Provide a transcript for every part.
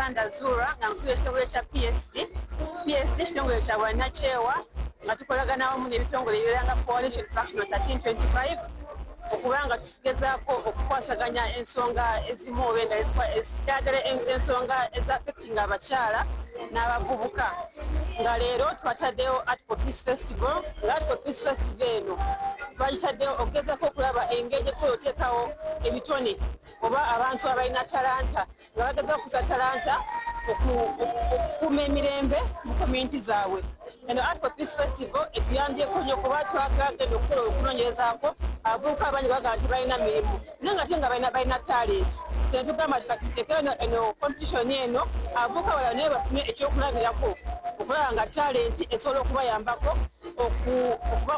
Alexander Zura nga nkuye ekitongole kya PSD kitongole kya bwannakyewa nga tukolagana wamu n'ebitongole ebirala nga Coalition Faction 1325 okubanga tugezaako okukwasaganya ensonga ezimu oba endala ezikyagala ensonga ezaffectinga abakyala n'abavubuka nga leero twataddeyo Art for Peace Festival nga Art for Peace Festival eno twagitaddeyo okugezaako okulaba engeri gye tuteekawo ebitone oba abantu abalina talanta nga bagezaako okuza talanta okukuuma emirembe mu community zaabwe. Eno Art for Peace Festival etuyambyeko nnyo kuba twagenda okukola okunoonyerezaako abavubuka abangi bagamba nti balina mirimu naye nga ate nga balina talent. Tugamba tuteekeo eno competition eno abavubuka balala naye bafune ekyokulabirako okulaba nga talent esobola okubayambako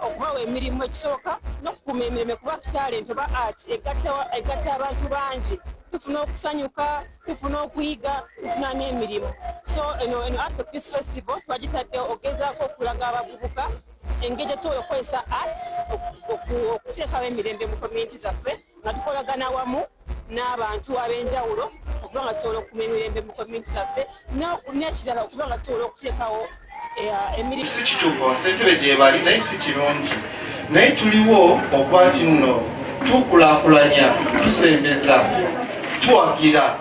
okubawa emirimu ekisooka n'okukuuma emirembe kuba talent oba art egatta abantu bangi. Tufuna okusanyuka, tufuna okuyiga, tufuna n'emirimu. So eno Art for Peace Festival twagitaddeyo okugezaako okulaga abavubuka engeri gye tusobola okukozesa art okuteekawo emirembe mu community zaffe nga tukolagana wamu n'abantu ab'enjawulo okuba nga tusobola okukuuma emirembe mu community zaffe n'ekirala okuba nga tusobola okuteekawo emirimu. Si kituufu ssentebe gye bali naye si kirungi naye tuliwo okuba nti nno tukulaakulanya tusembeza tuwagira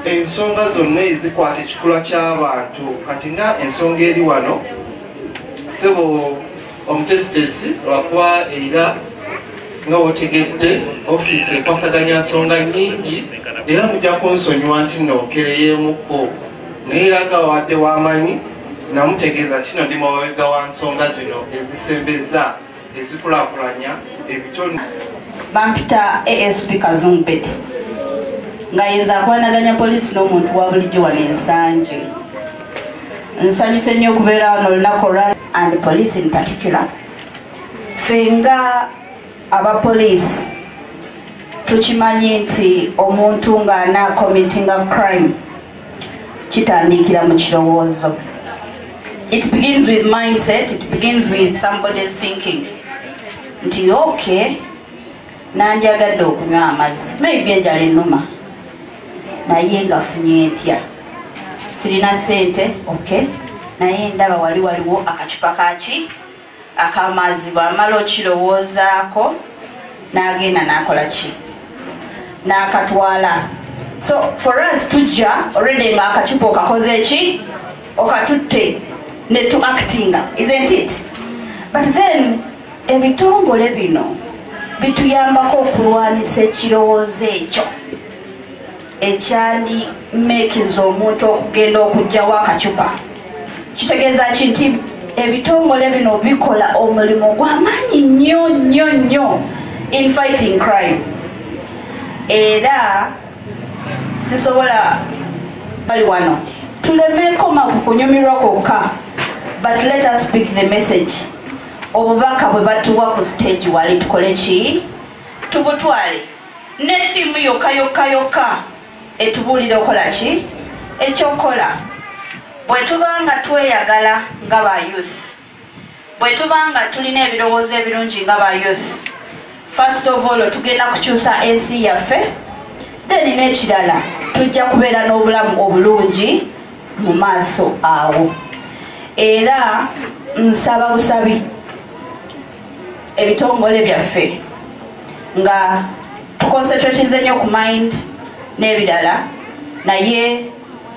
ensonga zonna ezikwata ekikula ky'abantu kati nga ensonga eri wano sebo omutesitesi lwakuba era nga wotegedde ofiisi ekwasaganya nsonga nnyingi era mujja kunsonyiwa nti nookereyeemuko naye era nga wadde wamanyi namutegeeza nti no ndi mawega wa nsonga zino ezisembeza ezikulaakulanya ebitone. Bampita ASP Kazungu Betty nga yenza akwanaganya poliisi n'omuntu wa bulijjo wano ensanje. Nsanyuse nnyo okubeera wano olunaku olwa and police in particular. Ffe nga abapoliisi tukimanyi nti omuntu ng'anaakommittinga crime kitandikira mu kirowoozo. It begins with mindset, it begins with somebody's thinking. Nti okay, nanjagadde okunywa amazzi maybe enjala ennuma naye ngafunye ntya sirina ssente okay naye ndaba waliwo akacupa kaki ak'amazzi bw'amala okirowoozaako n'agenda n'akola ki n'akatwala. So for us tujja already nga akacupa okakoze ki okatutte ne tu actinga, isn't it? But then ebitongole bino bituyambako okulwanisa ekirowoozo ekyo ekyali mekinza omuntu okugenda okugjawo akacupa. Kitegeeza ki nti ebitongole bino bikola omulimu gw'amaanyi nnyo in fighting crime. Era sisobola bali wano tulemeeko kunyumirwa kwokka, but let us speak the message. Obubaka bwe batuwa ku stage wali tukole ki tubutwale ne thimu yokka etubuulira okola ki ekyokola. Bwe tubanga tweyagala nga ba youth, bwe tubanga tulina ebirowoozo ebirungi nga ba youth, first of all tugenda kukyusa ensi yaffe, then n'ekirala tujja kubeera n'obulamu obulungi mu maaso awo. Era nsaba busabi ebitongole byaffe nga tuconcentratinze nnyo ku mind n'ebirala, naye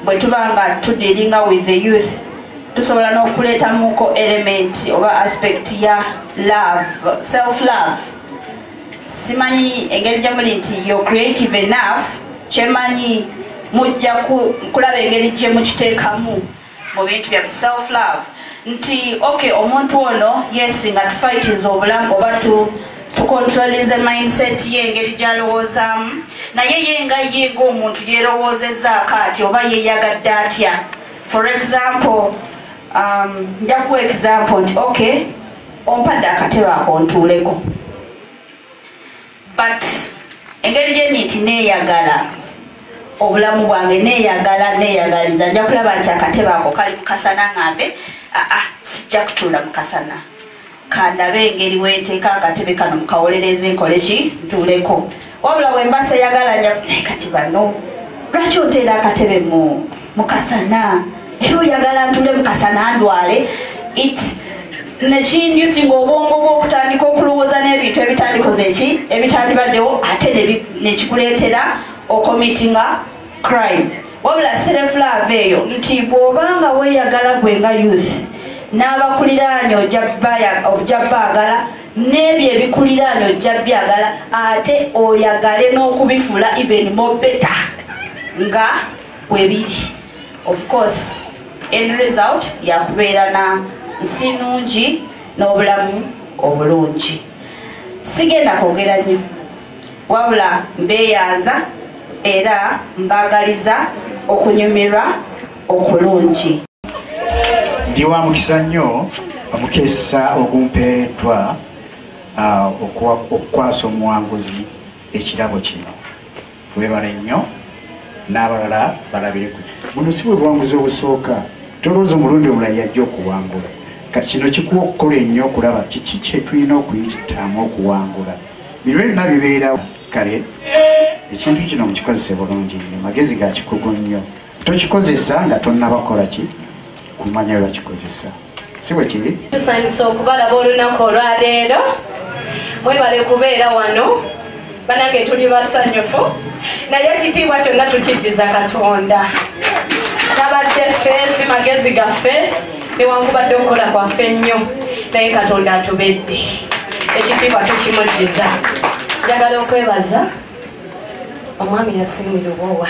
bwe tubanga tudealinga with the youth tusobola n'okuleetamuko element oba aspect ya love, self love. Simanyi engeri gye muli nti you're creative enough, kyemanyi mujja kulaba engeri gye mukiteekamu mu bintu bya self love nti okay omuntu ono yes nga tufightinze obulamu oba tucontrolinze mindset ye engeri gy'alowoozaamu, naye ye ng'omuntu yeerowoozezzaako ati oba yeeyagadde atya. For example nja kuwa example nti okay ompadde akatebe akontuuleko, but engeri gye nti neeyagala obulamu bwange neeyagaliza nja kulaba nti akatebe ako kali mu kasana ngambe sijja kutuula mu kasana, kandabe engeri wenteeka akatebe kano mukawolereze nkole ki ntuuleko. Wabula bwe mba seyagala nja kati bano lwaki oteera akatebe mu kasana era oyagala ntule mu kasana ndwale nekindyusinga obwongo bw'okutandika okulowooza n'ebintu ebitandikoze eki ebitandibaddewo ate nekikuleetera okomitinga crime wabula self-love eyo nti bw'obanga weeyagala gwe nga youth n'abakuliraanye ojja baagala n'ebyo ebikuliraanye ojja byagala ate oyagale n'okubifula even more better nga bwebiri. Of course end result yakubeera na nsi nungi n'obulamu obulungi. Sigenda kwogera nnyo wabula mbeeyanza era mbaagaliza okunyumirwa okulungi. Ndi wa mukisa nnyo omukisa ogumpeereddwa okukwasa omuwanguzi ekirabo kino. Weebale nnyo n'abalala balabire buno si bwe buwanguzi obusooka tolowooza omulundi omulala yajja okuwangula kati kino kikuwa okukola ennyo okulaba kiki kye tulina okuyitamu okuwangula bino byonna bibeera kale ekintu kino mukikozese bulungi nnyo magezi ga kikugu nnyo tokikozesa nga tonnabakola ki kumanya bwe bakikozesa si bwe kiri. Tusanyusa okubalaba olunaku olwaleero mwebale kubeera wano banange tuli basanyufu naye ekitiibwa kyonna tukiddiza Katonda. Tabadde ffe si magezi gaffe newankubadde okukola kwaffe nnyo naye Katonda atubedde ekitiibwa tukimuddiza. Njagala okwebaza omwami Yasin Lubowa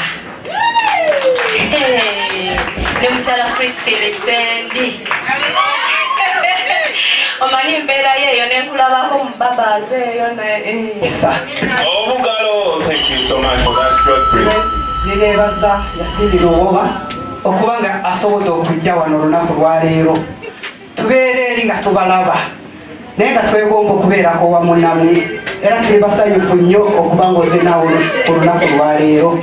ne mukyala Christine Sendi omanyi mbeera yeeyo nenkulabako mubabaze eyo obugalo. Thank you so much for that short brief. Nineebaza Yasin Lubowa okubanga asobodde okujja wano olunaku lwaleero tubeera eri nga tubalaba naye nga twegomba okubeerako wamu nammwe era tuli basanyufu nnyo okuba ngoze nawe olunaku lwaleero.